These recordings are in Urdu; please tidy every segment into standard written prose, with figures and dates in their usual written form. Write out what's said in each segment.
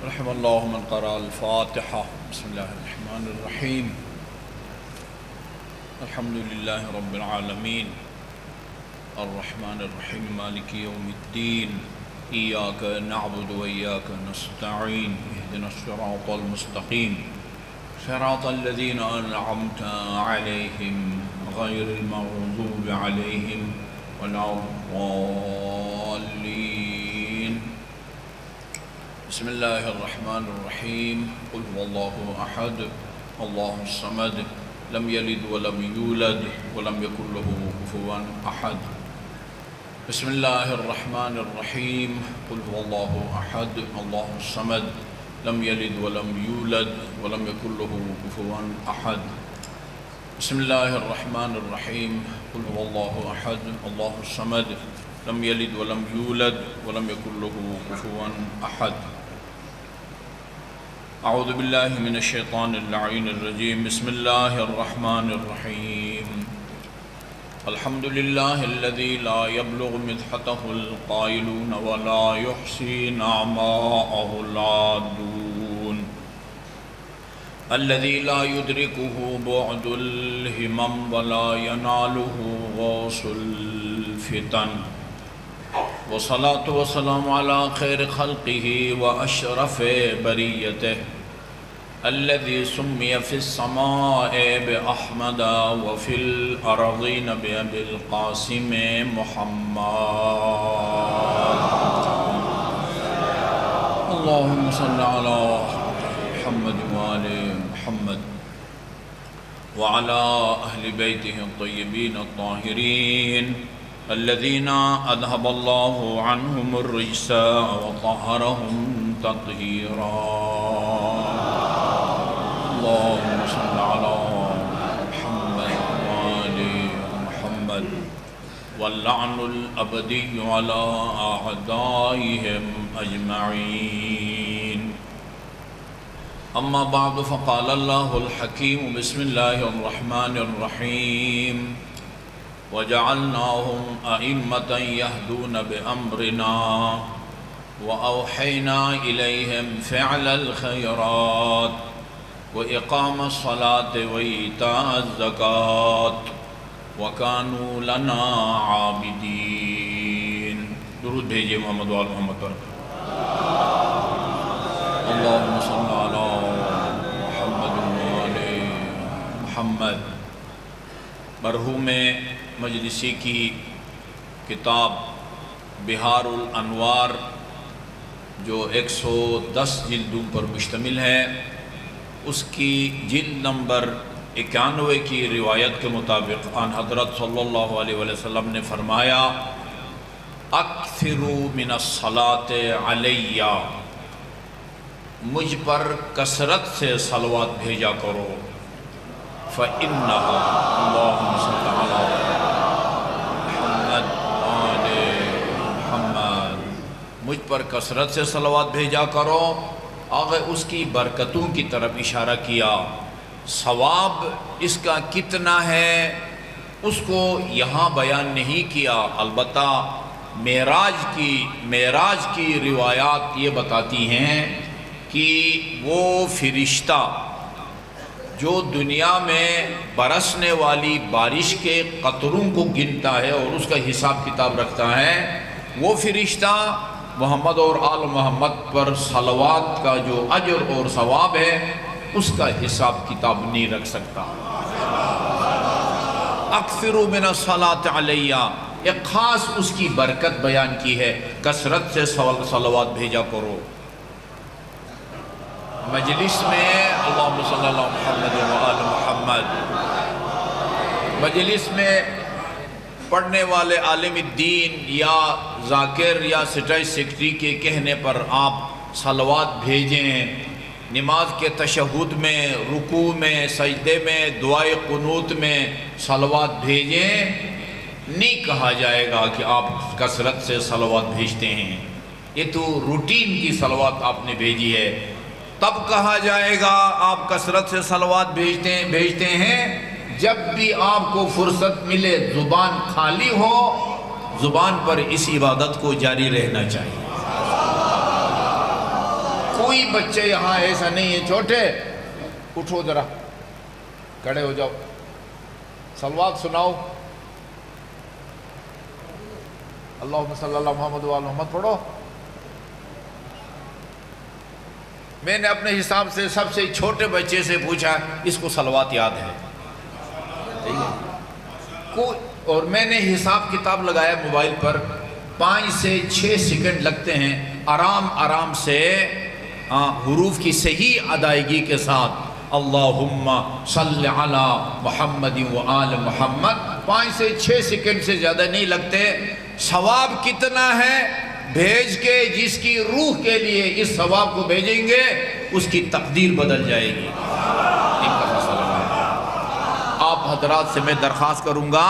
رحم اللہ من قرأ الفاتحہ. بسم اللہ الرحمن الرحیم. الحمد للہ رب العالمین الرحمن الرحیم مالک یوم الدین. ایاک نعبد و ایاک نستعین. اہدنا الصراط المستقیم صراط الذین انعمت علیہم غیر المغضوب علیہم ولا الضالین. بسم اللہ الرحمن الرحیم. قل هو اللہ احد اللہ الصمد لم یلد ولم یولد ولم یکن له کفوا احد. بسم اللہ الرحمن الرحیم. قل هو اللہ احد اللہ الصمد لم یلد ولم یولد ولم یکن له کفوا احد. بسم اللہ الرحمن الرحیم. قل هو اللہ احد اللہ الصمد لم یلد ولم یولد ولم یکن له کفوا احد. اعوذ باللہ من الشیطان اللعین الرجیم. بسم اللہ الرحمن الرحیم. الحمد للہ الذی لا یبلغ مدحته القائلون ولا یحصی نعماءه العادون. الذي لا يدركه بعد الهمم ولا يناله غوص الفتن. والصلاة والسلام على خير خلقه وأشرف بريته الذي سمي في السماء بأحمد وفي الأرضين بأبي القاسم محمد. اللهم صل على محمد وآل محمد وعلى أهل بيته الطيبين الطاهرين الذين أذهب الله عنهم الرجس وطهرهم تطهيرا. اللهم صل على محمد وآل محمد واللعن الأبدي على أعدائهم أجمعين. أما بعد فقال الله الحكيم. بسم الله الرحمن الرحيم. وجعلناهم أئمة يهدون بأمرنا وأوحينا إليهم فعل الخيرات وإقام الصلاة وإيتاء الزكاة وكانوا لنا عابدين. درود بھیجئے محمد وآل محمد پر. اللهم صل على محمد وآل محمد. مرحوم مجلسی کی کتاب بہار الانوار جو 110 جلدوں پر مشتمل ہے، اس کی جلد نمبر 91 کی روایت کے مطابق آن حضرت صلی اللہ علیہ وسلم نے فرمایا: اکثروا من الصلاۃ علی، مجھ پر کثرت سے صلوات بھیجا کرو. فإنها اللهم صل على محمد وآل محمد. مجھ پر کثرت سے صلوات بھیجا کرو. آگے اس کی برکتوں کی طرف اشارہ کیا. ثواب اس کا کتنا ہے اس کو یہاں بیان نہیں کیا، البتہ معراج کی روایات یہ بتاتی ہیں کہ وہ فرشتہ جو دنیا میں برسنے والی بارش کے قطروں کو گنتا ہے اور اس کا حساب کتاب رکھتا ہے، وہ فرشتہ محمد اور آل محمد پر صلوات کا جو اجر اور ثواب ہے اس کا حساب کتاب نہیں رکھ سکتا. اکثروا من الصلاۃ علی، ایک خاص اس کی برکت بیان کی ہے، کثرت سے صلوات بھیجا کرو. مجلس میں اللہم صلی اللہ محمد و آل محمد، مجلس میں پڑھنے والے عالم الدین یا ذاکر یا سٹائی سیکٹری کے کہنے پر آپ صلوات بھیجیں. نماز کے تشہد میں، رکوع میں، سجدے میں، دعائے قنوت میں صلوات بھیجیں. نہیں کہا جائے گا کہ آپ کثرت سے صلوات بھیجتے ہیں، یہ تو روٹین کی صلوات آپ نے بھیجی ہے. تب کہا جائے گا آپ کثرت سے صلوات بھیجتے ہیں جب بھی آپ کو فرصت ملے، زبان خالی ہو، زبان پر اس عبادت کو جاری رہنا چاہیے. کوئی بچے یہاں ایسا نہیں ہے چھوٹے، اٹھو ذرا، کھڑے ہو جاؤ، صلوات سناؤ، اللہم صلی اللہ محمد وآل محمد پڑھو۔ میں نے اپنے حساب سے سب سے چھوٹے بچے سے پوچھا، اس کو صلوات یاد ہے؟ اور میں نے حساب کتاب لگایا موبائل پر، 5 سے 6 سیکنڈ لگتے ہیں آرام آرام سے حروف کی صحیح ادائیگی کے ساتھ اللہم صلی علی محمد و آل محمد، 5 سے 6 سیکنڈ سے زیادہ نہیں لگتے۔ ثواب کتنا ہے؟ بھیج کے جس کی روح کے لیے اس ثواب کو بھیجیں گے اس کی تقدیر بدل جائے گی۔ آپ حضرات سے میں درخواست کروں گا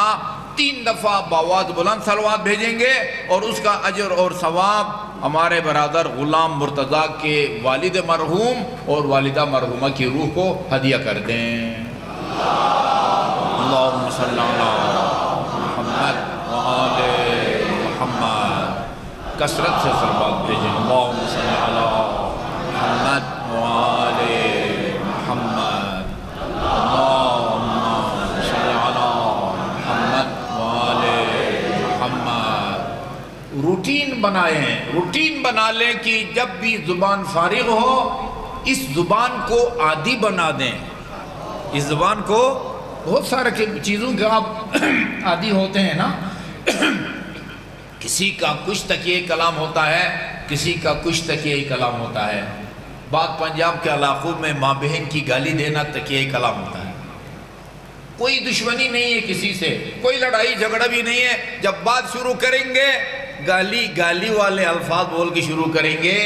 3 دفعہ باواز بلند صلوات بھیجیں گے اور اس کا اجر اور ثواب ہمارے برادر غلام مرتضیٰ کے والد مرحوم اور والدہ مرحومہ کی روح کو ہدیہ کر دیں۔ اللہم صلی علی محمد و آل محمد، کثرت سے صلوات بھیجیں۔ اللہم صلی علی محمد و آل محمد، اللہم صلی علی محمد و آل محمد۔ روٹین بنائیں، روٹین بنا لیں کہ جب بھی زبان فارغ ہو اس زبان کو عادی بنا دیں۔ اس زبان کو بہت سارے چیزوں کے آپ عادی ہوتے ہیں نا، کسی کا کچھ تکیہ کلام ہوتا ہے، کسی کا کچھ تکیہ کلام ہوتا ہے۔ بعض پنجاب کے علاقوں میں ماں بہن کی گالی دینا تکیہ کلام ہوتا ہے۔ کوئی دشمنی نہیں ہے کسی سے، کوئی لڑائی جھگڑا بھی نہیں ہے، جب بات شروع کریں گے گالی والے الفاظ بول کے شروع کریں گے۔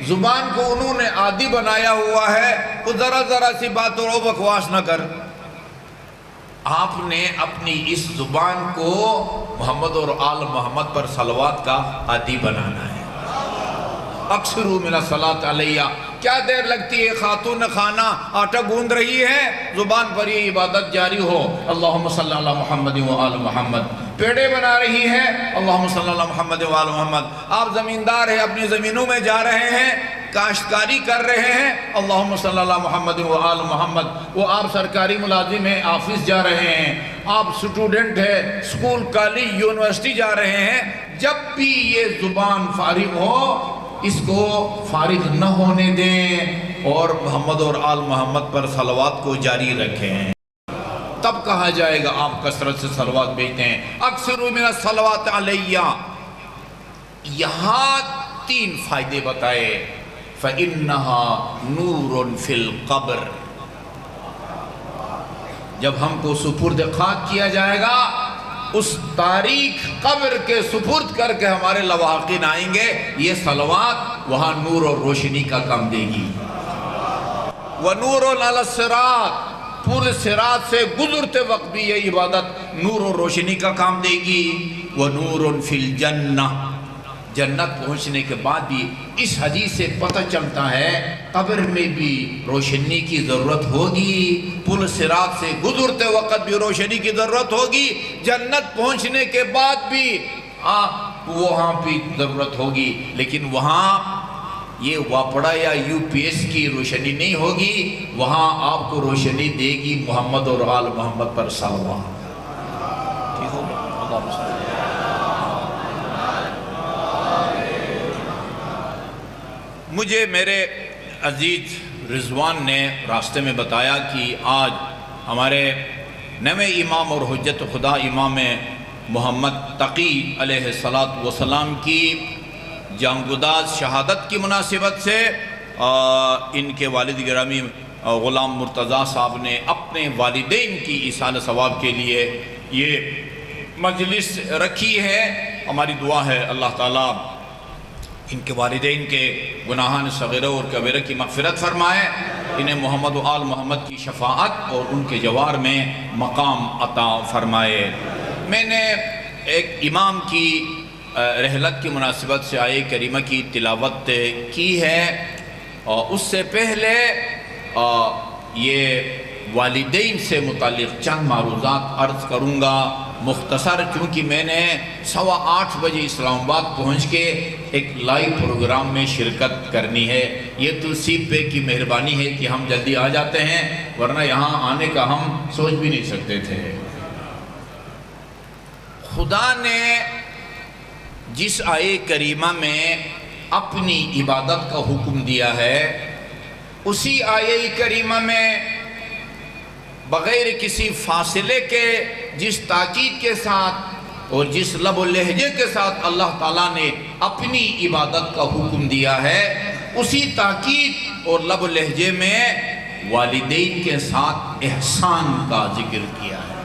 زبان کو انہوں نے عادی بنایا ہوا ہے، وہ ذرا سی بات اور بکواس نہ کر۔ آپ نے اپنی اس زبان کو محمد اور آل محمد پر صلوات کا عادی بنانا ہے۔ اکثروا من الصلاۃ علیہ، کیا دیر لگتی ہے؟ خاتون خانہ آٹا گوندھ رہی ہے، زبان پر یہ عبادت جاری ہو، اللہم صلی اللہ محمد و آل محمد۔ پیڑے بنا رہی ہے، اللہم صلی اللہ محمد و آل محمد۔ آپ زمیندار ہیں، اپنی زمینوں میں جا رہے ہیں، کاشتکاری کر رہے ہیں، اللہم صلی اللہ محمد و آل محمد۔ وہ آپ سرکاری ملازم ہیں، آفس جا رہے ہیں، آپ سٹوڈنٹ ہیں، اسکول کالج یونیورسٹی جا رہے ہیں، جب بھی یہ زبان فارغ ہو اس کو فارغ نہ ہونے دیں اور محمد اور آل محمد پر صلوات کو جاری رکھیں۔ تب کہا جائے گا آپ کثرت سے صلوات بھیجتے ہیں۔ اکثروا من الصلوات علیہ، یہاں 3 فائدے بتائے۔ فَإِنَّهَا نُورٌ فِي الْقَبْرِ، جب ہم کو سپرد خاک کیا جائے گا اس تاریخ قبر کے سپرد کر کے ہمارے لواحقین آئیں گے، یہ صلوات وہاں نور اور روشنی کا کام دے گی۔ وَنُورٌ عَلَى الصِّرَاطِ، پورے صراط سے گزرتے وقت بھی یہ عبادت نور اور روشنی کا کام دے گی۔ وَنُورٌ فِي الْجَنَّةِ، جنت پہنچنے کے بعد بھی اس حدیث سے پتہ چلتا ہے قبر میں بھی روشنی کی ضرورت ہوگی، پل صراط سے گزرتے وقت بھی روشنی کی ضرورت ہوگی، جنت پہنچنے کے بعد بھی وہاں بھی ضرورت ہوگی، لیکن وہاں یہ واپڑا یا UPS کی روشنی نہیں ہوگی، وہاں آپ کو روشنی دے گی محمد اور آل محمد پر صلوات۔ ٹھیک ہوگا؟ مجھے میرے عزیز رضوان نے راستے میں بتایا کہ آج ہمارے نویں امام اور حجت خدا امام محمد تقی علیہ السلام کی جانگداز شہادت کی مناسبت سے ان کے والد گرامی غلام مرتضیٰ صاحب نے اپنے والدین کی ایصال ثواب کے لیے یہ مجلس رکھی ہے۔ ہماری دعا ہے اللہ تعالیٰ ان کے والدین کے گناہان صغیرہ اور کبیرہ کی مغفرت فرمائے، انہیں محمد و آل محمد کی شفاعت اور ان کے جوار میں مقام عطا فرمائے۔ میں نے ایک امام کی رحلت کی مناسبت سے آیہ کریمہ کی تلاوت کی ہے، اور اس سے پہلے یہ والدین سے متعلق چند معروضات عرض کروں گا۔ مختصر، چونکہ میں نے 8:15 بجے اسلام آباد پہنچ کے ایک لائیو پروگرام میں شرکت کرنی ہے۔ یہ تو سی پے کی مہربانی ہے کہ ہم جلدی آ جاتے ہیں، ورنہ یہاں آنے کا ہم سوچ بھی نہیں سکتے تھے۔ خدا نے جس آیے کریمہ میں اپنی عبادت کا حکم دیا ہے، اسی آیے کریمہ میں بغیر کسی فاصلے کے جس تاکید کے ساتھ اور جس لب و لہجے کے ساتھ اللہ تعالیٰ نے اپنی عبادت کا حکم دیا ہے، اسی تاکید اور لب و لہجے میں والدین کے ساتھ احسان کا ذکر کیا ہے۔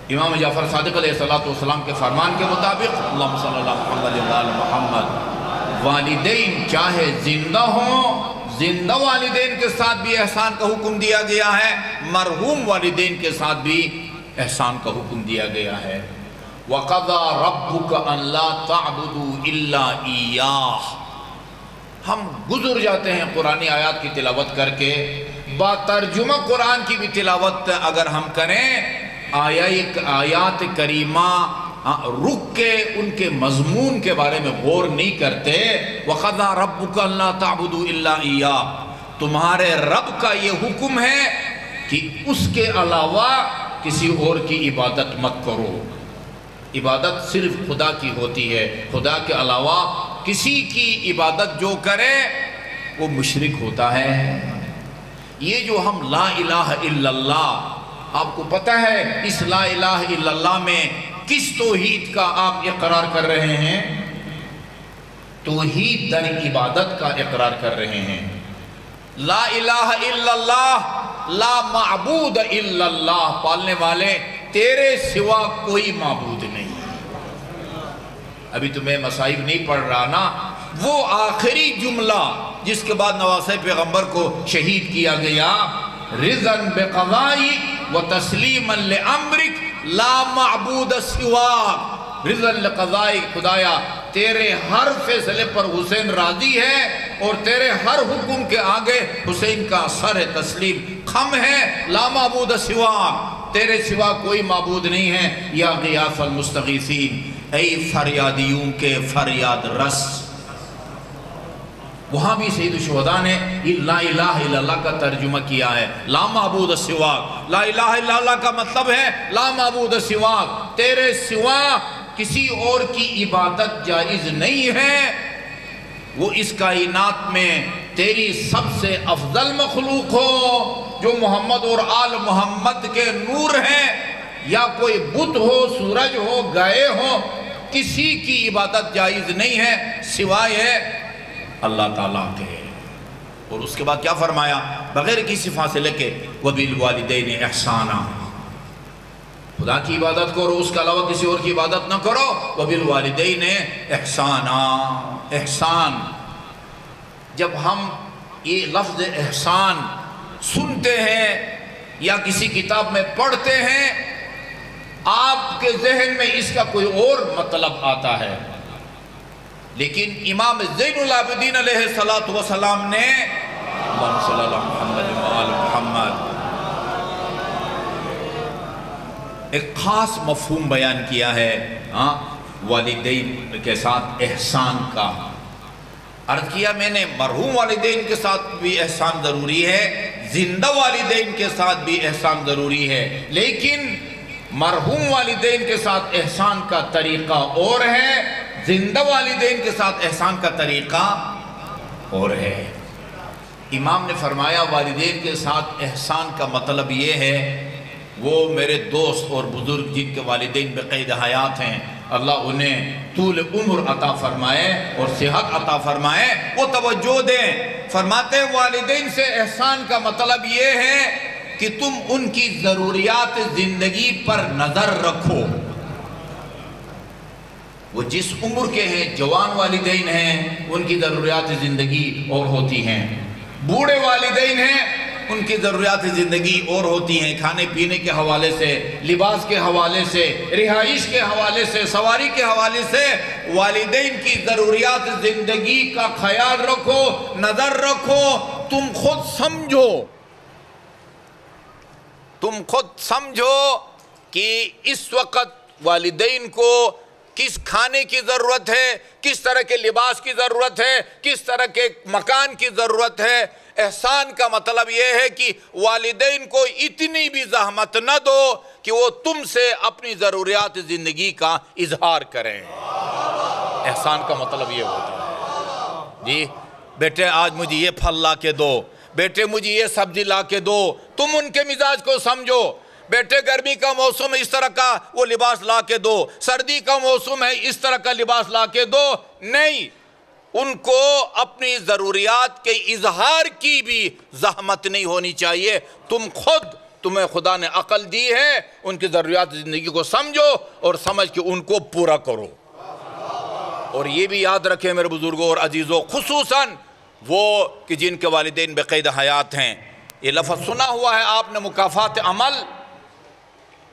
امام جعفر صادق علیہ السلام کے فرمان کے مطابق اللہم صلی اللہ محمد وعلی محمد، والدین چاہے زندہ ہوں، زندہ والدین کے ساتھ بھی احسان کا حکم دیا گیا ہے، مرحوم والدین کے ساتھ بھی احسان کا حکم دیا گیا ہے۔ وَقَضَى رَبُّكَ أَن لَا تَعْبُدُوا إِلَّا إِيَّاهُ۔ ہم گزر جاتے ہیں قرآن آیات کی تلاوت کر کے، با ترجمہ قرآن کی بھی تلاوت اگر ہم کریں، آیات کریمہ رک کے ان کے مضمون کے بارے میں غور نہیں کرتے۔ وَقَضَى رَبُّكَ أَلَّا تَعْبُدُوا إِلَّا إِيَّاهُ، تمہارے رب کا یہ حکم ہے کہ اس کے علاوہ کسی اور کی عبادت مت کرو۔ عبادت صرف خدا کی ہوتی ہے، خدا کے علاوہ کسی کی عبادت جو کرے وہ مشرک ہوتا ہے۔ یہ جو ہم لا الہ الا اللہ، آپ کو پتہ ہے اس لا الہ الا اللہ میں کس توحید کا آپ اقرار کر رہے ہیں؟ توحید در عبادت کا اقرار کر رہے ہیں۔ لا الہ الا اللہ، لا معبود الا اللہ، پالنے والے تیرے سوا کوئی معبود نہیں۔ ابھی تمہیں مصائب نہیں پڑھ رہا نا، وہ آخری جملہ جس کے بعد نواسۂ پیغمبر کو شہید کیا گیا، رضاً بقضائی و تسلیما لامرک لا معبود سواک۔ رضاً لقضائی، خدایا تیرے ہر فیصلے پر حسین راضی ہے اور تیرے ہر حکم کے آگے حسین کا سر تسلیم خم ہے۔ لا معبود سواک، تیرے سوا کوئی معبود نہیں ہے۔ یا غیاث المستغیثین، اے فریادیوں کے فریاد رس۔ وہاں بھی سید الشہداء نے لا الہ الا اللہ کا ترجمہ کیا ہے، لا معبود سواک۔ لا الہ الا اللہ کا مطلب ہے لا معبود سواک، تیرے سوا کسی اور کی عبادت جائز نہیں ہے۔ وہ اس کائنات میں تیری سب سے افضل مخلوق ہو جو محمد اور آل محمد کے نور ہیں، یا کوئی بت ہو، سورج ہو، گائے ہو، کسی کی عبادت جائز نہیں ہے سوائے اللہ تعالیٰ کے۔ اور اس کے بعد کیا فرمایا؟ بغیر کسی فاصلے کے وَبِالْوَالِدَيْنِ إِحْسَانًا، خدا کی عبادت کرو، اس کے علاوہ کسی اور کی عبادت نہ کرو۔ وَبِالْوَالِدَيْنِ إِحْسَانًا، احسان، جب ہم یہ لفظ احسان سنتے ہیں یا کسی کتاب میں پڑھتے ہیں، آپ کے ذہن میں اس کا کوئی اور مطلب آتا ہے، لیکن امام زین العابدین علیہ السلام نے اللہم صلی اللہ محمد وآل محمد ایک خاص مفہوم بیان کیا ہے والدین کے ساتھ احسان کا۔ عرض کیا میں نے مرحوم والدین کے ساتھ بھی احسان ضروری ہے، زندہ والدین کے ساتھ بھی احسان ضروری ہے، لیکن مرحوم والدین کے ساتھ احسان کا طریقہ اور ہے، زندہ والدین کے ساتھ احسان کا طریقہ اور ہے۔ امام نے فرمایا والدین کے ساتھ احسان کا مطلب یہ ہے، وہ میرے دوست اور بزرگ جن کے والدین بقید حیات ہیں، اللہ انہیں طول عمر عطا فرمائے اور صحت عطا فرمائے، وہ توجہ دیں۔ فرماتے ہیں والدین سے احسان کا مطلب یہ ہے کہ تم ان کی ضروریات زندگی پر نظر رکھو۔ وہ جس عمر کے ہیں، جوان والدین ہیں، ان کی ضروریات زندگی اور ہوتی ہیں، بوڑھے والدین ہیں، ان کی ضروریات زندگی اور ہوتی ہیں، کھانے پینے کے حوالے سے، لباس کے حوالے سے، رہائش کے حوالے سے، سواری کے حوالے سے۔ والدین کی ضروریات زندگی کا خیال رکھو، نظر رکھو، تم خود سمجھو کہ اس وقت والدین کو کس کھانے کی ضرورت ہے، کس طرح کے لباس کی ضرورت ہے، کس طرح کے مکان کی ضرورت ہے۔ احسان کا مطلب یہ ہے کہ والدین کو اتنی بھی زحمت نہ دو کہ وہ تم سے اپنی ضروریات زندگی کا اظہار کریں۔ احسان کا مطلب یہ ہوتا ہے، جی بیٹے آج مجھے یہ پھل لا کے دو، بیٹے مجھے یہ سبزی لا کے دو، تم ان کے مزاج کو سمجھو۔ بیٹے گرمی کا موسم ہے، اس طرح کا وہ لباس لا کے دو، سردی کا موسم ہے، اس طرح کا لباس لا کے دو۔ نہیں، ان کو اپنی ضروریات کے اظہار کی بھی زحمت نہیں ہونی چاہیے۔ تمہیں خدا نے عقل دی ہے، ان کی ضروریات زندگی کو سمجھو اور سمجھ کے ان کو پورا کرو۔ اور یہ بھی یاد رکھیں میرے بزرگوں اور عزیزوں، خصوصاً وہ کہ جن کے والدین بقید حیات ہیں، یہ لفظ سنا ہوا ہے آپ نے، مکافات عمل۔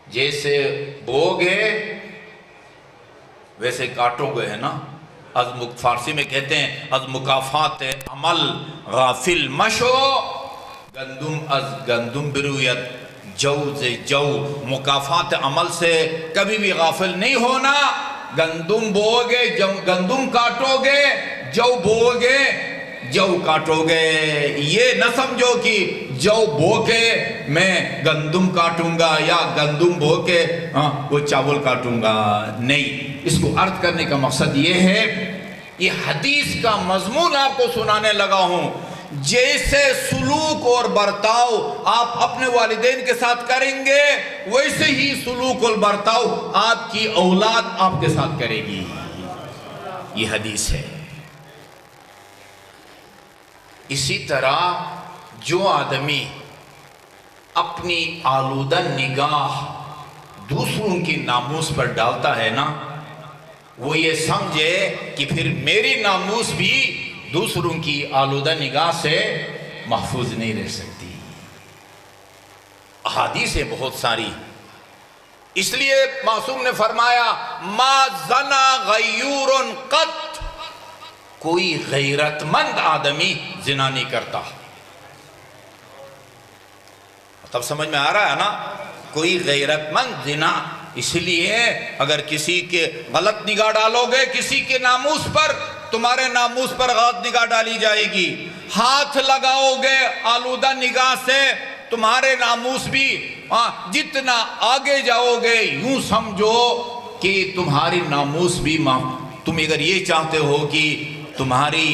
جیسے بوگے ویسے کاٹو گے، ہے نا۔ فارسی میں کہتے ہیں از مکافات عمل غافل مشو، گندم از گندم برویت جو سے جو۔ مکافات عمل سے کبھی بھی غافل نہیں ہونا۔ گندم بوگے، گندم کاٹو گے، جو بوگے جو کاٹو گے۔ یہ نہ سمجھو کہ جو بو کے میں گندم کاٹوں گا یا گندم بو کے وہ چاول کاٹوں گا، نہیں۔ اس کو عرض کرنے کا مقصد یہ ہے، یہ حدیث کا مضمون آپ کو سنانے لگا ہوں۔ جیسے سلوک اور برتاؤ آپ اپنے والدین کے ساتھ کریں گے، ویسے ہی سلوک اور برتاؤ آپ کی اولاد آپ کے ساتھ کرے گی۔ یہ حدیث ہے۔ اسی طرح جو آدمی اپنی آلودہ نگاہ دوسروں کی ناموس پر ڈالتا ہے نا، وہ یہ سمجھے کہ پھر میری ناموس بھی دوسروں کی آلودہ نگاہ سے محفوظ نہیں رہ سکتی۔ احادیث بہت ساری، اس لیے معصوم نے فرمایا ما زنا غیور قط، کوئی غیرت مند آدمی زنا نہیں کرتا۔ تب سمجھ میں آ رہا ہے نا، کوئی غیرت مند زنا۔ اس لیے اگر کسی کے غلط نگاہ ڈالو گے کسی کے ناموس پر، تمہارے ناموس پر غلط نگاہ ڈالی جائے گی۔ ہاتھ لگاؤ گے آلودہ نگاہ سے، تمہارے ناموس بھی جتنا آگے جاؤ گے یوں سمجھو کہ تمہاری ناموس بھی تم اگر یہ چاہتے ہو کہ تمہاری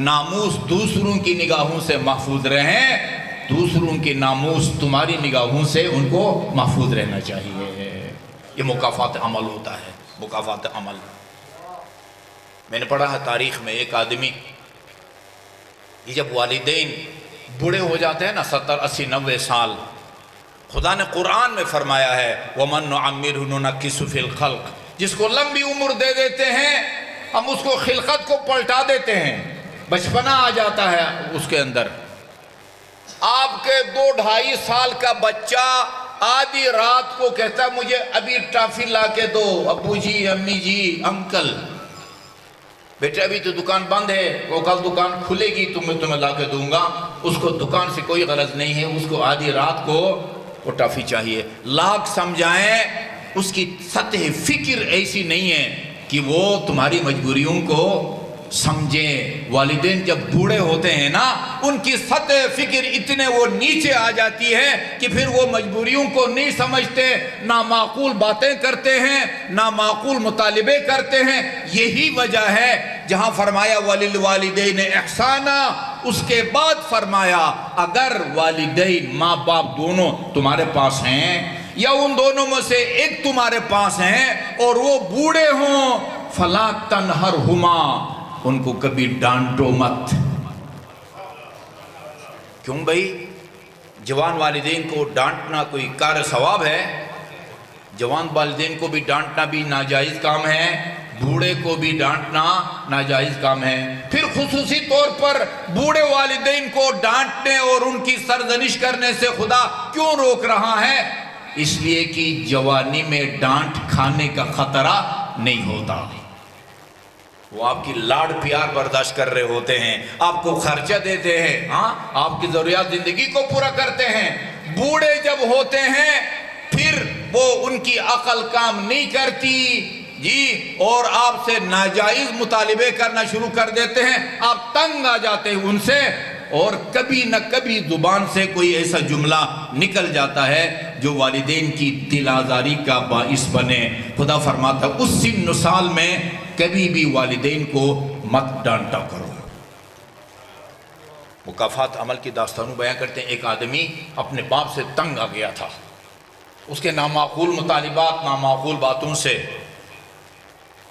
ناموس دوسروں کی نگاہوں سے محفوظ رہیں، دوسروں کی ناموس تمہاری نگاہوں سے ان کو محفوظ رہنا چاہیے۔ یہ مکافات عمل ہوتا ہے، مکافات عمل۔ میں نے پڑھا ہے تاریخ میں ایک آدمی، یہ جب والدین بوڑھے ہو جاتے ہیں نا 70 80 90 سال، خدا نے قرآن میں فرمایا ہے وَمَن نُعَمِّرْهُ نُنَكِّسُ فِي الْخَلْقِ، جس کو لمبی عمر دے دیتے ہیں ہم اس کو خلقت کو پلٹا دیتے ہیں، بچپنا آ جاتا ہے اس کے اندر۔ آپ کے 2 2.5 سال کا بچہ آدھی رات کو کہتا ہے مجھے ابھی ٹافی لا کے دو، ابو جی امی جی انکل۔ بیٹے ابھی تو دکان بند ہے، وہ کل دکان کھلے گی تو میں تمہیں لا کے دوں گا۔ اس کو دکان سے کوئی غرض نہیں ہے، اس کو آدھی رات کو وہ ٹافی چاہیے۔ لاکھ سمجھائیں، اس کی سطح فکر ایسی نہیں ہے کہ وہ تمہاری مجبوریوں کو سمجھیں۔ والدین جب بوڑھے ہوتے ہیں نا، ان کی سطح فکر اتنے وہ نیچے آ جاتی ہے کہ پھر وہ مجبوریوں کو نہیں سمجھتے، نامعقول باتیں کرتے ہیں، نامعقول مطالبے کرتے ہیں۔ یہی وجہ ہے جہاں فرمایا وَلِلْوَالِدَيْنِ احسانا، اس کے بعد فرمایا اگر والدین ماں باپ دونوں تمہارے پاس ہیں یا ان دونوں میں سے ایک تمہارے پاس ہیں اور وہ بوڑھے ہوں فَلَا تَنْهَرْهُمَا، ان کو کبھی ڈانٹو مت۔ کیوں بھائی؟ جوان والدین کو ڈانٹنا کوئی کار ثواب ہے؟ جوان والدین کو بھی ڈانٹنا بھی ناجائز کام ہے، بوڑھے کو بھی ڈانٹنا ناجائز کام ہے۔ پھر خصوصی طور پر بوڑھے والدین کو ڈانٹنے اور ان کی سرزنش کرنے سے خدا کیوں روک رہا ہے؟ اس لیے کہ جوانی میں ڈانٹ کھانے کا خطرہ نہیں ہوتا۔ وہ آپ کی لاڈ پیار برداشت کر رہے ہوتے ہیں، آپ کو خرچہ دیتے ہیں، آپ کی ضروریات زندگی کو پورا کرتے ہیں۔ بوڑھے جب ہوتے ہیں پھر وہ ان کی عقل کام نہیں کرتی جی، اور آپ سے ناجائز مطالبے کرنا شروع کر دیتے ہیں، آپ تنگ آ جاتے ہیں ان سے، اور کبھی نہ کبھی زبان سے کوئی ایسا جملہ نکل جاتا ہے جو والدین کی دل آزاری کا باعث بنے۔ خدا فرماتا ہے اس سن و سال میں کبھی بھی والدین کو مت ڈانٹا کرو۔ مکافات عمل کی داستانوں بیان کرتے ہیں، ایک آدمی اپنے باپ سے تنگ آ گیا تھا، اس کے نامعقول مطالبات، نامعقول باتوں سے۔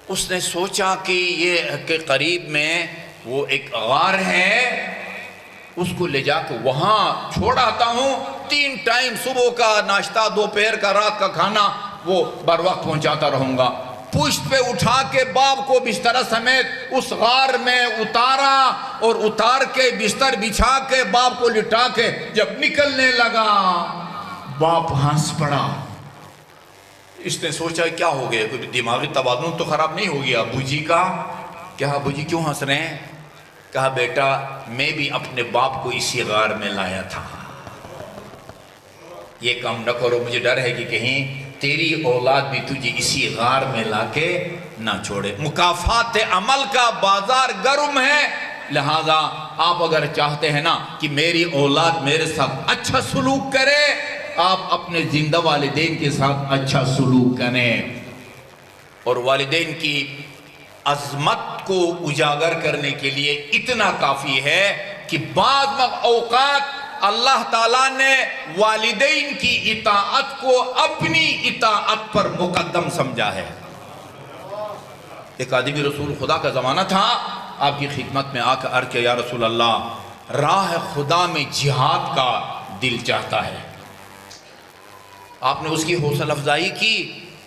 اس نے سوچا کہ یہ کہ قریب میں وہ ایک غار ہے، اس کو لے جا کے وہاں چھوڑ آتا ہوں، 3 ٹائم صبح کا ناشتہ، دوپہر کا، رات کا کھانا وہ بر وقت پہنچاتا رہوں گا۔ پشت پہ اٹھا کے باپ کو بستر سمیت اس غار میں اتارا، اور اتار کے بستر بچھا کے باپ کو لٹا کے جب نکلنے لگا، باپ ہنس پڑا۔ اس نے سوچا کیا ہو گیا، کوئی دماغی توازن تو خراب نہیں ہو گیا ابو جی کا؟ کہا ابو جی کیوں ہنس رہے ہیں؟ کہا بیٹا میں بھی اپنے باپ کو اسی غار میں لایا تھا، یہ کام نہ کرو، مجھے ڈر ہے کہ کہیں تیری اولاد بھی تجھے اسی غار میں لا کے نہ چھوڑے۔ مکافات عمل کا بازار گرم ہے، لہذا آپ اگر چاہتے ہیں نا کہ میری اولاد میرے ساتھ اچھا سلوک کرے، آپ اپنے زندہ والدین کے ساتھ اچھا سلوک کریں۔ اور والدین کی عظمت کو اجاگر کرنے کے لیے اتنا کافی ہے کہ بعض اوقات اللہ تعالیٰ نے والدین کی اطاعت کو اپنی اطاعت پر مقدم سمجھا ہے۔ ایک آدمی رسول خدا کا زمانہ تھا، آپ کی خدمت میں آ کر عرض کیا یا رسول اللہ، راہ خدا میں جہاد کا دل چاہتا ہے۔ آپ نے اس کی حوصلہ افزائی کی،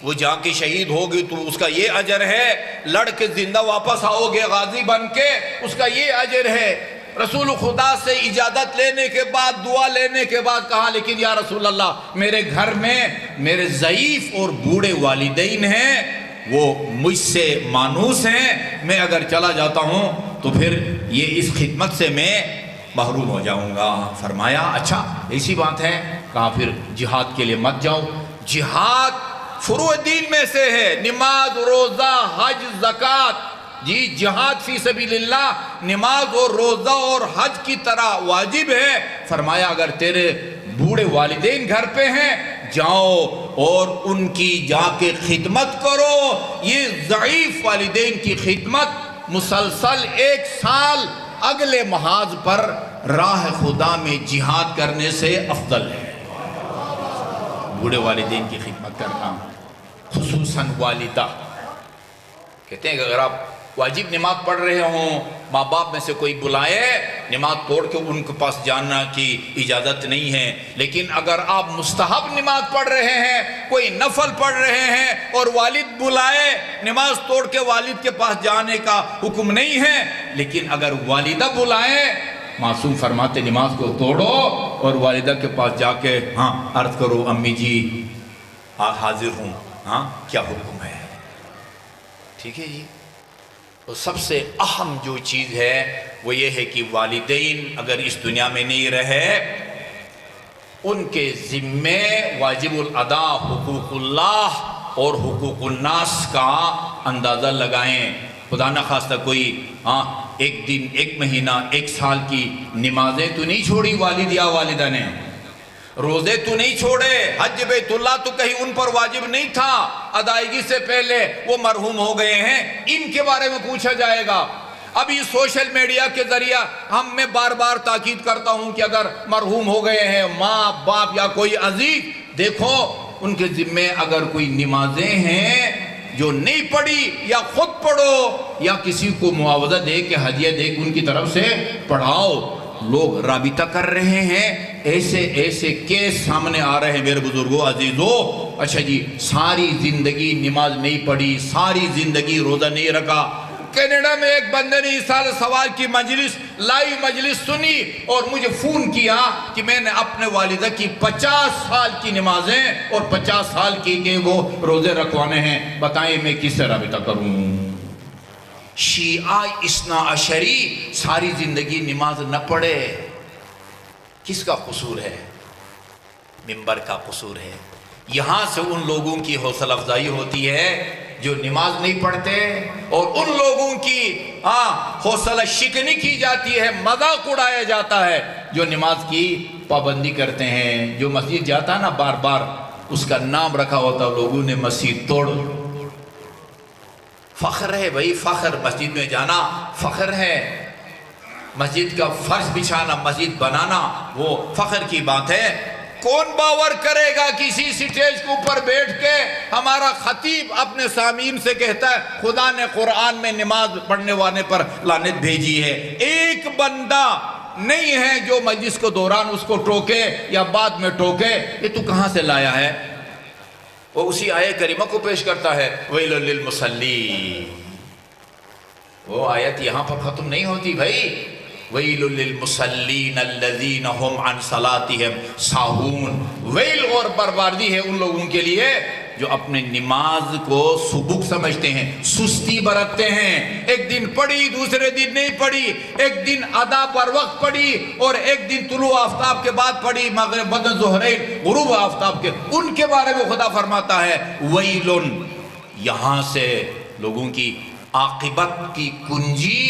وہ جا کے شہید ہوگی تو اس کا یہ اجر ہے، لڑ کے زندہ واپس آؤ گے غازی بن کے، اس کا یہ اجر ہے۔ رسول خدا سے اجازت لینے کے بعد، دعا لینے کے بعد کہا لیکن یا رسول اللہ میرے گھر میں میرے ضعیف اور بوڑھے والدین ہیں، وہ مجھ سے مانوس ہیں، میں اگر چلا جاتا ہوں تو پھر یہ اس خدمت سے میں محروم ہو جاؤں گا۔ فرمایا اچھا ایسی بات ہے، کہا پھر جہاد کے لیے مت جاؤ۔ جہاد فروع دین میں سے ہے، نماز، روزہ، حج، زکوٰۃ، جی جہاد فی سبیل اللہ نماز اور روزہ اور حج کی طرح واجب ہے۔ فرمایا اگر تیرے بوڑھے والدین گھر پہ ہیں جاؤ اور ان کی جا کے خدمت کرو۔ یہ ضعیف والدین کی خدمت مسلسل 1 سال اگلے محاذ پر راہ خدا میں جہاد کرنے سے افضل ہے۔ بوڑھے والدین کی خدمت کرنا، خصوصاً والدہ۔ کہتے ہیں کہ اگر آپ واجب نماز پڑھ رہے ہوں، ماں باپ میں سے کوئی بلائے، نماز توڑ کے ان کے پاس جانا کی اجازت نہیں ہے، لیکن اگر آپ مستحب نماز پڑھ رہے ہیں، کوئی نفل پڑھ رہے ہیں اور والد بلائے، نماز توڑ کے والد کے پاس جانے کا حکم نہیں ہے، لیکن اگر والدہ بلائے، معصوم فرماتے نماز کو توڑو اور والدہ کے پاس جا کے ہاں عرض کرو امی جی حاضر ہوں، ہاں کیا حکم ہے، ٹھیک ہے جی۔ تو سب سے اہم جو چیز ہے وہ یہ ہے کہ والدین اگر اس دنیا میں نہیں رہے، ان کے ذمے واجب الادا حقوق اللہ اور حقوق الناس کا اندازہ لگائیں۔ خدا نخواستہ کوئی ایک دن، 1 مہینہ، 1 سال کی نمازیں تو نہیں چھوڑی والد یا والدہ نے، روزے تو نہیں چھوڑے، حج بیت اللہ تو کہیں ان پر واجب نہیں تھا، ادائیگی سے پہلے وہ مرحوم ہو گئے ہیں، ان کے بارے میں پوچھا جائے گا۔ اب یہ سوشل میڈیا کے ذریعہ میں بار بار تاکید کرتا ہوں کہ اگر مرحوم ہو گئے ہیں ماں باپ یا کوئی عزیز، دیکھو ان کے ذمے اگر کوئی نمازیں ہیں جو نہیں پڑھی، یا خود پڑھو یا کسی کو معاوضہ دے کے ہدیہ دے کے ان کی طرف سے پڑھاؤ۔ لوگ رابطہ کر رہے ہیں، ایسے کیس سامنے آ رہے ہیں میرے بزرگوں عزیزوں۔ اچھا جی ساری زندگی نماز نہیں پڑھی، ساری زندگی روزہ نہیں رکھا۔ کینیڈا میں ایک بندے نے اس سال سوال کی مجلس، لائیو مجلس سنی اور مجھے فون کیا کہ میں نے اپنے والدہ کی 50 سال کی نمازیں اور 50 سال کی کہ وہ روزے رکھوانے ہیں، بتائیں میں کس سے رابطہ کروں۔ شیعہ اثنا عشری ساری زندگی نماز نہ پڑھے، کس کا قصور ہے؟ منبر کا قصور ہے، یہاں سے ان لوگوں کی حوصلہ افزائی ہوتی ہے جو نماز نہیں پڑھتے، اور ان لوگوں کی حوصلہ شکنی کی جاتی ہے، مذاق اڑایا جاتا ہے جو نماز کی پابندی کرتے ہیں۔ جو مسجد جاتا ہے نا بار بار، اس کا نام رکھا ہوتا ہے لوگوں نے مسجد توڑ۔ فخر ہے بھائی، فخر، مسجد میں جانا فخر ہے، مسجد کا فرش بچھانا، مسجد بنانا وہ فخر کی بات ہے۔ کون باور کرے گا کسی سٹیج کے اوپر بیٹھ کے ہمارا خطیب اپنے سامعین سے کہتا ہے خدا نے قرآن میں نماز پڑھنے والے پر لعنت بھیجی ہے؟ ایک بندہ نہیں ہے جو مجلس کو دوران اس کو ٹوکے یا بعد میں ٹوکے، یہ تو کہاں سے لایا ہے؟ وہ اسی آیت کریمہ کو پیش کرتا ہے، ویل للمصلین۔ وہ آیت یہاں پر ختم نہیں ہوتی بھائی، ویل للمصلین الذین هم عن صلاتهم ساہون۔ ویل اور بربادی ہے ان لوگوں کے لیے جو اپنے نماز کو سبک سمجھتے ہیں، سستی برتتے ہیں، ایک دن پڑھی دوسرے دن نہیں پڑھی، ایک دن ادا پر وقت پڑھی اور ایک دن طلوع آفتاب کے بعد پڑھی، مغرب بعد ظہرین غروب آفتاب کے، ان کے بارے میں خدا فرماتا ہے ویلن۔ یہاں سے لوگوں کی عاقبت کی کنجی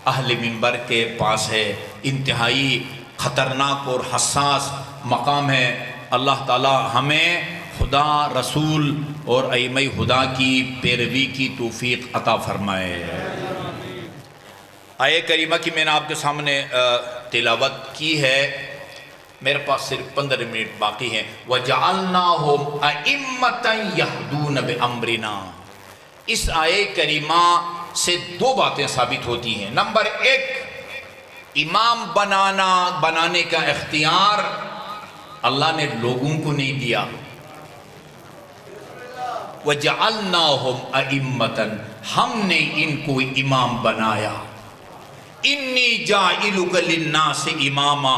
اہل منبر کے پاس ہے، انتہائی خطرناک اور حساس مقام ہے۔ اللہ تعالی ہمیں خدا، رسول اور ائمہ خدا کی پیروی کی توفیق عطا فرمائے۔ آیت کریمہ کی میں نے آپ کے سامنے تلاوت کی ہے، میرے پاس صرف 15 منٹ باقی ہیں۔ وَجَعَلْنَاهُمْ أَئِمَّةً يَهْدُونَ بِأَمْرِنَا۔ اس آیت کریمہ سے دو باتیں ثابت ہوتی ہیں۔ نمبر ایک، امام بنانے کا اختیار اللہ نے لوگوں کو نہیں دیا۔ وَجَعَلْنَاهُمْ أَئِمَّةً، ہم نے ان کو امام بنایا۔ انی جَاعِلُكَ لِلنَّاسِ اماما،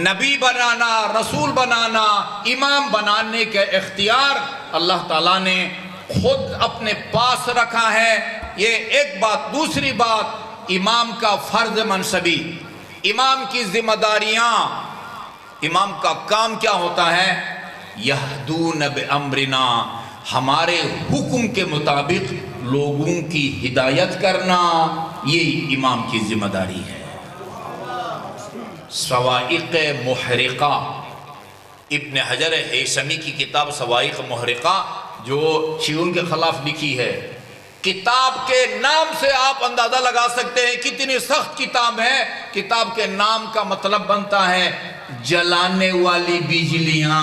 نبی بنانا، رسول بنانا، امام بنانے کا اختیار اللہ تعالیٰ نے خود اپنے پاس رکھا ہے۔ یہ ایک بات۔ دوسری بات، امام کا فرض منصبی، امام کی ذمہ داریاں، امام کا کام کیا ہوتا ہے؟ یہدون بامرنا، ہمارے حکم کے مطابق لوگوں کی ہدایت کرنا، یہ امام کی ذمہ داری ہے۔ صواعق محرقہ، ابن حجر ہیثمی کی کتاب صواعق محرقہ جو شیعوں کے خلاف لکھی ہے، کتاب کے نام سے آپ اندازہ لگا سکتے ہیں کتنی سخت کتاب ہے۔ کتاب کے نام کا مطلب بنتا ہے جلانے والی بجلیاں۔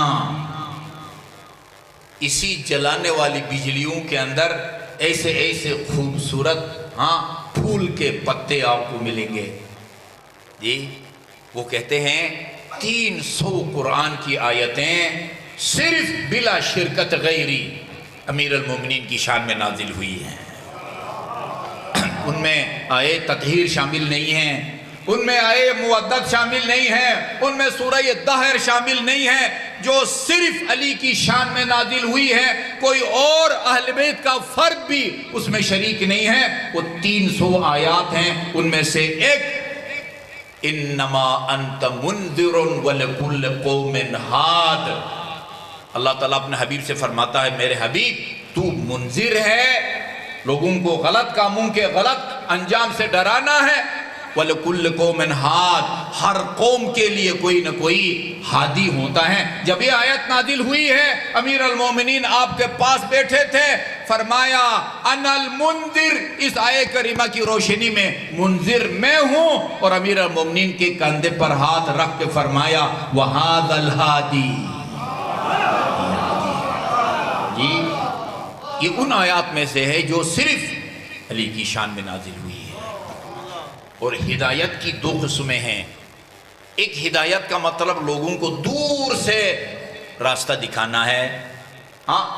اسی جلانے والی بجلیوں کے اندر ایسے ایسے خوبصورت پھول کے پتے آپ کو ملیں گے جی۔ وہ کہتے ہیں 300 قرآن کی آیتیں صرف بلا شرکت غیری امیر المومنین کی شان میں نازل ہوئی ہیں۔ ان میں آئے تطہیر شامل نہیں ہیں، ان میں آئے مودت شامل نہیں ہیں، ان میں سورہ دہر شامل نہیں ہے جو صرف علی کی شان میں نازل ہوئی ہے۔ کوئی اور اہل بیت کا فرد بھی اس میں شریک نہیں ہے۔ وہ 300 آیات ہیں، ان میں سے ایک انما انت منذر ولکل قوم ہاد۔ اللہ تعالیٰ اپنے حبیب سے فرماتا ہے میرے حبیب تو منذر ہے، لوگوں کو غلط کاموں کے غلط انجام سے ڈرانا ہے۔ وَلَكُلِّ قَوْمٍ ہَادٍ، ہر قوم کے لیے کوئی نہ کوئی ہادی ہوتا ہے۔ جب یہ آیت نازل ہوئی ہے، امیر المومنین آپ کے پاس بیٹھے تھے، فرمایا انا المنذر، اس آیت کریمہ کی روشنی میں منذر میں ہوں، اور امیر المومنین کے کندھے پر ہاتھ رکھ کے فرمایا وَهَذَا الْهَادِي۔ جی یہ ان آیات میں سے ہے جو صرف علی کی شان میں نازل ہوئی ہے۔ اور ہدایت کی دو قسمیں ہیں۔ ایک ہدایت کا مطلب لوگوں کو دور سے راستہ دکھانا ہے،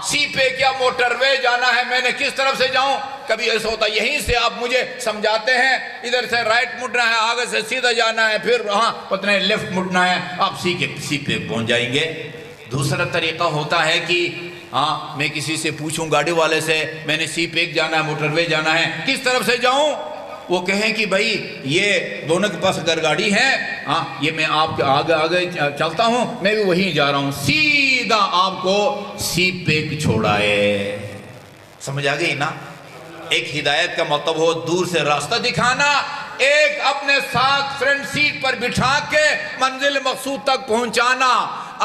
سی پہ کیا موٹر وے جانا ہے، میں نے کس طرف سے جاؤں۔ کبھی ایسا ہوتا ہے یہیں سے آپ مجھے سمجھاتے ہیں ادھر سے رائٹ مڑنا ہے، آگے سے سیدھا جانا ہے، پھر پتہ نہیں لیفٹ مڑنا ہے، آپ سی پہ پہنچ جائیں گے۔ دوسرا طریقہ ہوتا ہے کہ میں کسی سے پوچھوں گاڑی والے سے میں نے سی پہ جانا ہے، موٹر وے جانا ہے، کس طرف سے جاؤں؟ وہ کہیں کہ بھائی یہ دونوں کے پاس اگر گاڑی ہے، ہاں یہ میں آپ کے آگے آگے چلتا ہوں، میں بھی وہیں جا رہا ہوں، سیدھا آپ کو سیپ پہ چھوڑائے۔ سمجھ آ گئی نا؟ ایک ہدایت کا مطلب ہو دور سے راستہ دکھانا، ایک اپنے ساتھ فرنٹ سیٹ پر بٹھا کے منزل مقصود تک پہنچانا۔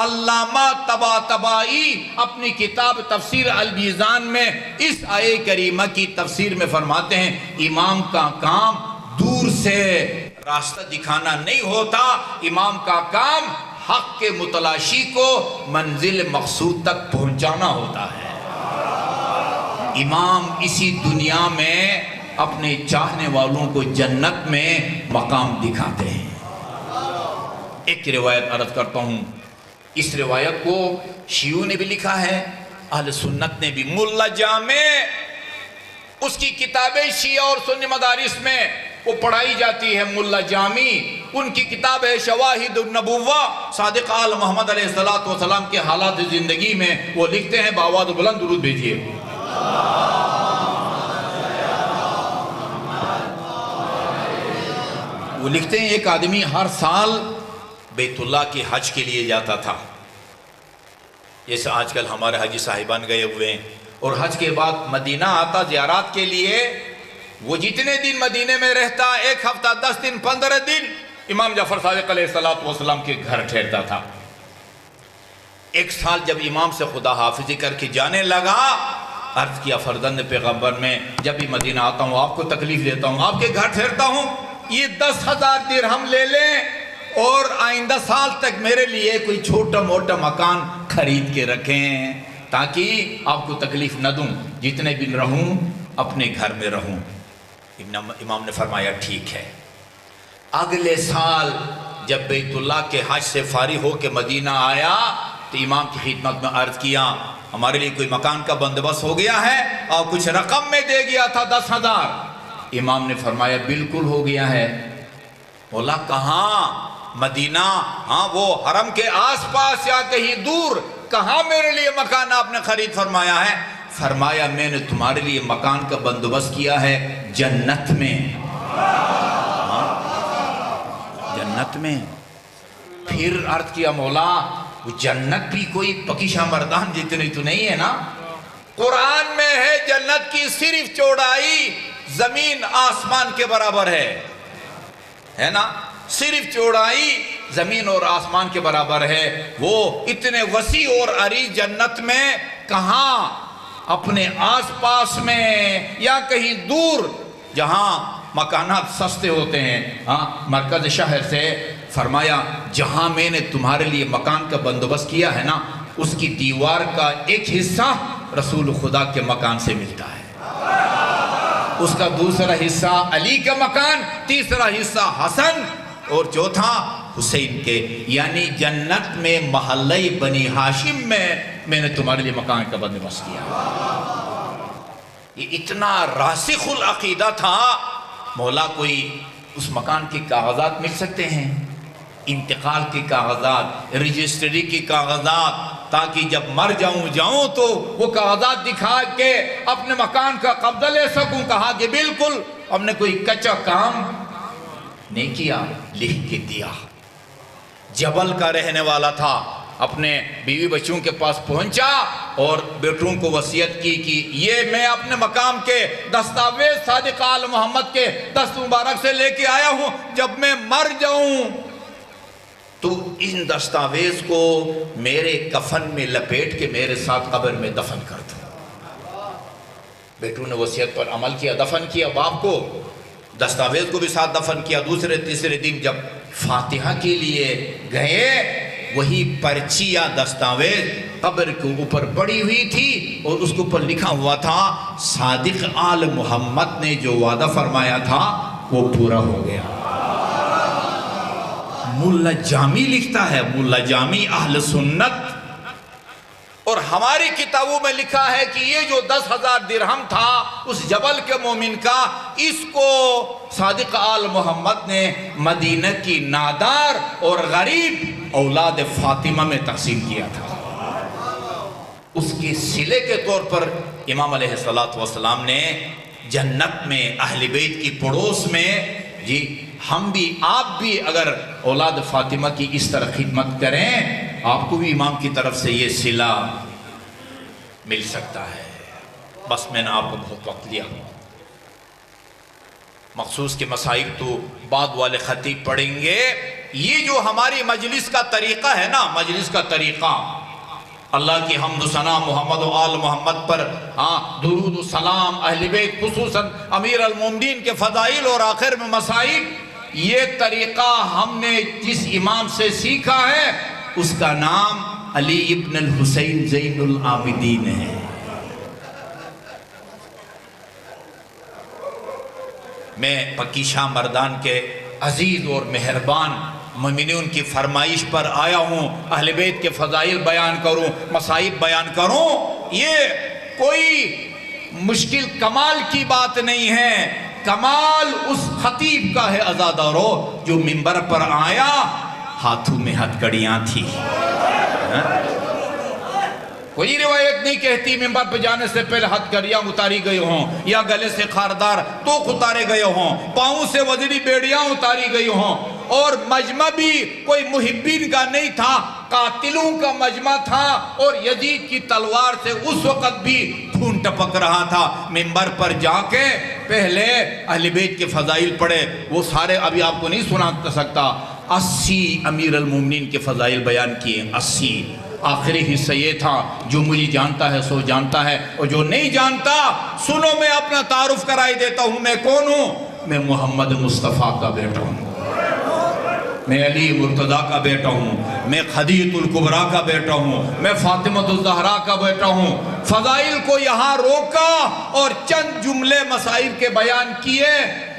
علامہ طباطبائی اپنی کتاب تفسیر المیزان میں اس آیے کریمہ کی تفسیر میں فرماتے ہیں، امام کا کام دور سے راستہ دکھانا نہیں ہوتا، امام کا کام حق کے متلاشی کو منزل مقصود تک پہنچانا ہوتا ہے۔ امام اسی دنیا میں اپنے چاہنے والوں کو جنت میں مقام دکھاتے ہیں۔ ایک روایت عرض کرتا ہوں، اس روایت کو شیعوں نے بھی لکھا ہے، اہل سنت نے بھی۔ ملا جامع، اس کی کتابیں شیعہ اور سنی مدارس میں وہ پڑھائی جاتی ہے۔ ملا جامع ان کی کتاب ہے شواہد النبوہ، صادق آل محمد علیہ السلام کے حالات زندگی میں وہ لکھتے ہیں، بآواز بلند درود بھیجئے۔ وہ لکھتے ہیں ایک آدمی ہر سال بیت اللہ کی حج کے لیے جاتا تھا، جیسے آج کل ہمارے حاجی صاحبان گئے ہوئے ہیں، اور حج کے بعد مدینہ آتا زیارات کے لیے۔ وہ جتنے دن مدینے میں رہتا، 1 ہفتہ 10 دن 15 دن امام جعفر صادق علیہ السلام کے گھر ٹھہرتا تھا۔ ایک سال جب امام سے خدا حافظی کر کے جانے لگا، عرض کیا فرزند پیغمبر میں جب بھی مدینہ آتا ہوں آپ کو تکلیف دیتا ہوں، آپ کے گھر ٹھہرتا ہوں، یہ 10,000 درہم لے لیں اور آئندہ سال تک میرے لیے کوئی چھوٹا موٹا مکان خرید کے رکھیں تاکہ آپ کو تکلیف نہ دوں، جتنے دن رہوں اپنے گھر میں رہوں۔ امام نے فرمایا ٹھیک ہے۔ اگلے سال جب بیت اللہ کے حج سے فارغ ہو کے مدینہ آیا تو امام کی خدمت میں عرض کیا ہمارے لیے کوئی مکان کا بندوبست ہو گیا ہے، اور کچھ رقم میں دے گیا تھا 10,000۔ امام نے فرمایا بالکل ہو گیا ہے۔ بولا کہاں؟ مدینہ؟ ہاں وہ حرم کے آس پاس یا کہیں دور؟ کہاں میرے لیے مکان آپ نے خرید فرمایا ہے؟ فرمایا میں نے تمہارے لیے مکان کا بندوبست کیا ہے جنت میں۔ جنت میں؟ پھر عرض کیا مولا وہ جنت بھی کوئی پکیشہ مردان جتنی تو نہیں ہے نا؟ قرآن میں ہے جنت کی صرف چوڑائی زمین آسمان کے برابر ہے نا؟ صرف چوڑائی زمین اور آسمان کے برابر ہے۔ وہ اتنے وسیع اور عریض جنت میں کہاں اپنے آس پاس میں یا کہیں دور جہاں مکانات سستے ہوتے ہیں، ہاں مرکز شہر سے، فرمایا جہاں میں نے تمہارے لیے مکان کا بندوبست کیا ہے نا، اس کی دیوار کا ایک حصہ رسول خدا کے مکان سے ملتا ہے، اس کا دوسرا حصہ علی کا مکان، تیسرا حصہ حسن اور چوتھا حسین کے، یعنی جنت میں محلہ بنی ہاشم میں نے تمہارے لیے مکان کا بندوبست کیا۔ یہ اتنا راسخ العقیدہ تھا، مولا کوئی اس مکان کے کاغذات مل سکتے ہیں، انتقال کے کاغذات، رجسٹری کے کاغذات، تاکہ جب مر جاؤں تو وہ کاغذات دکھا کے اپنے مکان کا قبضہ لے سکوں۔ کہا کہ بالکل ہم نے کوئی کچا کام نہیں کیا، لکھ کے دیا۔ جبل کا رہنے والا تھا، اپنے بیوی بچوں کے پاس پہنچا اور بیٹوں کو وصیت کی کہ یہ میں اپنے مقام کے دستاویز صادق آل محمد کے دست مبارک سے لے کے آیا ہوں، جب میں مر جاؤں تو ان دستاویز کو میرے کفن میں لپیٹ کے میرے ساتھ قبر میں دفن کر دو۔ بیٹوں نے وصیت پر عمل کیا، دفن کیا باپ کو، دستاویز کو بھی ساتھ دفن کیا۔ دوسرے تیسرے دن جب فاتحہ کے لیے گئے، وہی پرچی یا دستاویز قبر کے اوپر پڑی ہوئی تھی اور اس کے اوپر لکھا ہوا تھا صادق آل محمد نے جو وعدہ فرمایا تھا وہ پورا ہو گیا۔ ملا جامی لکھتا ہے، ملا جامی اہل سنت، اور ہماری کتابوں میں لکھا ہے کہ یہ جو 10,000 درہم تھا اس جبل کے مومن کا، اس کو صادق آل محمد نے مدینہ کی نادار اور غریب اولاد فاطمہ میں تقسیم کیا تھا۔ اس کے صلے کے طور پر امام علیہ السلام نے جنت میں اہل بیت کی پڑوس میں جی ہم بھی آپ بھی اگر اولاد فاطمہ کی اس طرح خدمت کریں آپ کو بھی امام کی طرف سے یہ صلہ مل سکتا ہے۔ بس میں نے آپ کو بہت وقت لیا، مخصوص کے مسائل تو بعد والے خطیب پڑھیں گے۔ یہ جو ہماری مجلس کا طریقہ ہے نا، مجلس کا طریقہ، اللہ کی حمد و ثنا محمد و آل محمد پر درود و سلام، اہل بیت خصوصاً امیر المومنین کے فضائل اور آخر میں مسائل، یہ طریقہ ہم نے جس امام سے سیکھا ہے اس کا نام علی ابن الحسین زین العابدین ہے۔ میں پکی شاہ مردان کے عزیز اور مہربان مومنین کی فرمائش پر آیا ہوں، اہل بیت کے فضائل بیان کروں، مصائب بیان کروں۔ یہ کوئی مشکل کمال کی بات نہیں ہے، کمال اس خطیب کا ہے عزادارو جو منبر پر آیا ہاتھوں میں ہتھ کڑیاں تھی۔ کوئی روایت نہیں کہتی منبر پہ جانے سے پہلے ہتھ کڑیاں اتاری گئے ہوں، یا گلے سے خاردار توق اتارے گئے ہوں، پاؤں سے وزنی بیڑیاں اتاری گئی ہوں، اور مجمع بھی کوئی محبین کا نہیں تھا، قاتلوں کا مجمع تھا، اور یزید کی تلوار سے اس وقت بھی خون ٹپک رہا تھا۔ منبر پر جا کے پہلے اہل بیت کے فضائل پڑھے، وہ سارے ابھی آپ کو نہیں سنا سکتا، 80 امیر المومنین کے فضائل بیان کیے، 80۔ آخری حصہ یہ تھا، جو مجھے جانتا ہے سو جانتا ہے، اور جو نہیں جانتا سنو میں اپنا تعارف کرائی دیتا ہوں۔ میں کون ہوں؟ میں محمد مصطفیٰ کا بیٹا ہوں، میں علی مرتضیٰ کا بیٹا ہوں، میں خدیجہ الکبریٰ کا بیٹا ہوں، میں فاطمہ الزہرا کا بیٹا ہوں۔ فضائل کو یہاں روکا اور چند جملے مسائل کے بیان کیے،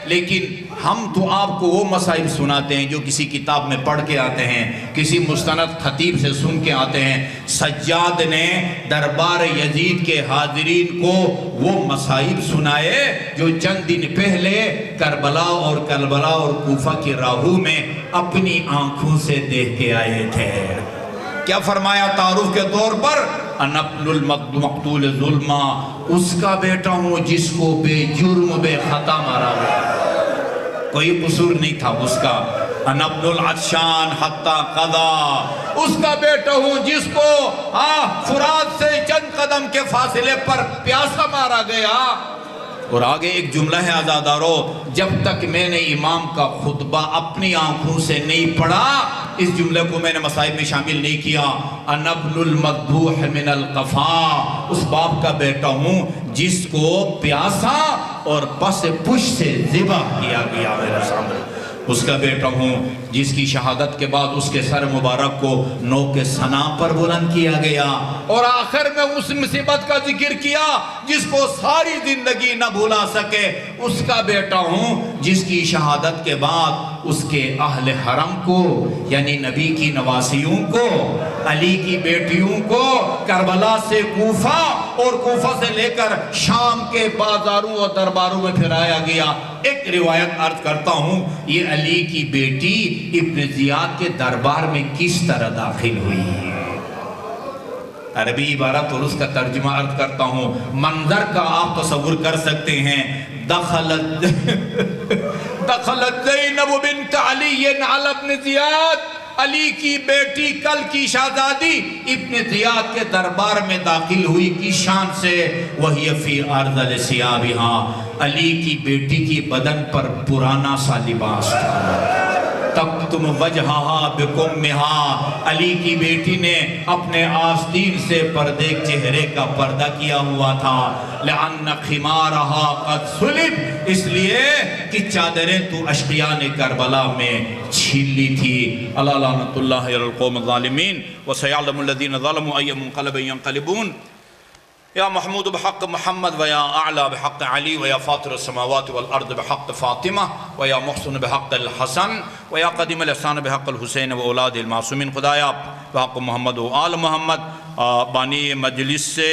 لیکن ہم تو آپ کو وہ مسائل سناتے ہیں جو کسی کتاب میں پڑھ کے آتے ہیں، کسی مستند خطیب سے سن کے آتے ہیں۔ سجاد نے دربار یزید کے حاضرین کو وہ مسائل سنائے جو چند دن پہلے کربلا اور کوفہ کی راہوں میں اپنی آنکھوں سے دیکھ کے آئے تھے۔ کیا فرمایا تعارف کے طور پر؟ انا ابن المقتول ظلما، اس کا بیٹا ہوں جس کو بے جرم بے خطا مارا گیا، کوئی قصور نہیں تھا اس کا۔ انا ابن العطشان حتی قضا، اس کا بیٹا ہوں جس کو فرات سے چند قدم کے فاصلے پر پیاسا مارا گیا۔ اور آگے ایک جملہ ہے عزادارو، جب تک میں نے امام کا خطبہ اپنی آنکھوں سے نہیں پڑھا، اس جملے کو میں نے مصائب میں شامل نہیں کیا۔ انا ابن المذبوح من القفا، اس باپ کا بیٹا ہوں جس کو پیاسا اور پس پش سے ذبح کیا گیا میرے سامنے، اس کا بیٹا ہوں جس کی شہادت کے بعد اس کے سر مبارک کو نوک ثنا پر بلند کیا گیا، اور آخر میں اس مصیبت کا ذکر کیا جس کو ساری زندگی نہ بھلا سکے، اس کا بیٹا ہوں جس کی شہادت کے بعد اس کے اہل حرم کو، یعنی نبی کی نواسیوں کو، علی کی بیٹیوں کو کربلا سے کوفہ اور کوفہ سے لے کر شام کے بازاروں اور درباروں میں پھرایا گیا۔ ایک روایت عرض کرتا ہوں، یہ علی کی بیٹی ابن زیاد کے دربار میں کس طرح داخل ہوئی؟ عربی عبارت اور اس کا ترجمہ عرض کرتا ہوں، منظر کا آپ تصور کر سکتے ہیں۔ دخلت زینب بنت علی علی ابن زیاد، علی کی بیٹی کل کی شہزادی ابن زیاد کے دربار میں داخل ہوئی، کی شان سے وَهِيَ فِي أَرْذَلِ ثِيَابِهَا، علی کی بیٹی کی بدن پر پرانا سا لباس تھا۔ تَقْتُمُ وَجْهَهَا بِقُمِّهَا، علی کی بیٹی نے اپنے آستین سے پردے چہرے کا پردہ کیا ہوا تھا۔ لِأَنَّ خِمَارَهَا قَدْ سُلِبْ، اس لیے کہ چادریں تو اشقیان کربلا میں چھین لی تھی۔ اللہ لعنت اللہ علی القوم الظالمین وسيعلم الذين ظلموا أي منقلب ينقلبون۔ یا محمود بحق محمد ویا اعلی بحق علی ویا فاطر السماوات والارض بحق فاطمہ ویا محسن بحق الحسن ویا قدیم الاحسان بحق الحسین و اولاد المعصومین۔ خدایا بحق محمد و آل محمد بانی مجلس سے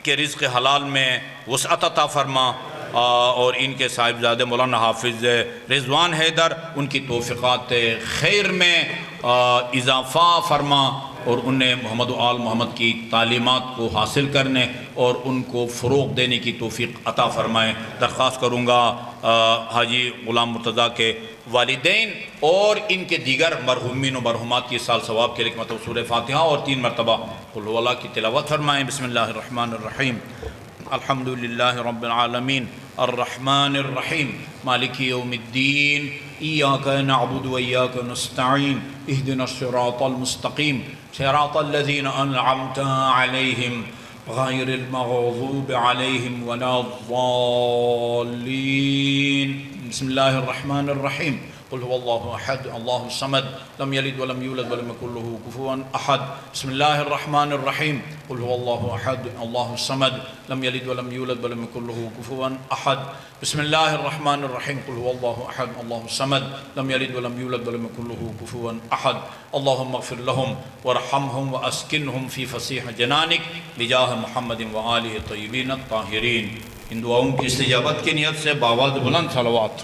کہ رزق حلال میں وسعت عطا فرما، اور ان کے صاحبزادے مولانا حافظ رضوان حیدر، ان کی توفیقات خیر میں اضافہ فرما، اور انہیں محمد و آل محمد کی تعلیمات کو حاصل کرنے اور ان کو فروغ دینے کی توفیق عطا فرمائیں۔ درخواست کروں گا حاجی غلام مرتضیٰ کے والدین اور ان کے دیگر مرحومین و مرحومات کی سال ثواب کے لیے مطلب سورہ فاتحہ اور 3 مرتبہ قل هو اللہ کی تلاوت فرمائیں۔ بسم اللہ الرحمن الرحیم، الحمد للہ رب العالمین، الرحمن الرحیم، مالک یوم الدین، ایاک نعبد و ایاک نستعین، اہدنا الصراط المستقیم، صراط الذین انعمت علیہم غیر المغضوب علیہم ولا الضالین۔ بسم اللہ الرحمن الرحیم، قل هو اللہ احد اللہ الصمد لم یلد ولم یولد ولم یکن له کفوا احد۔ بسم اللہ الرحمن الرحیم، قل هو اللہ احد اللہ الصمد لم یلد ولم یولد ولم یکن له کفوا احد۔ بسم اللہ الرحمن الرحیم، قل هو اللہ احد اللہ الصمد لم یلد ولم یولد ولم یکن له کفوا احد۔ اللہم اغفر لهم وارحمهم واسکنهم فی فسیح جنانک بجاہ محمد وآلہ الطیبین الطاہرین۔ ان دعاؤں کی استجابت کی نیت سے باواز بلند صلوات۔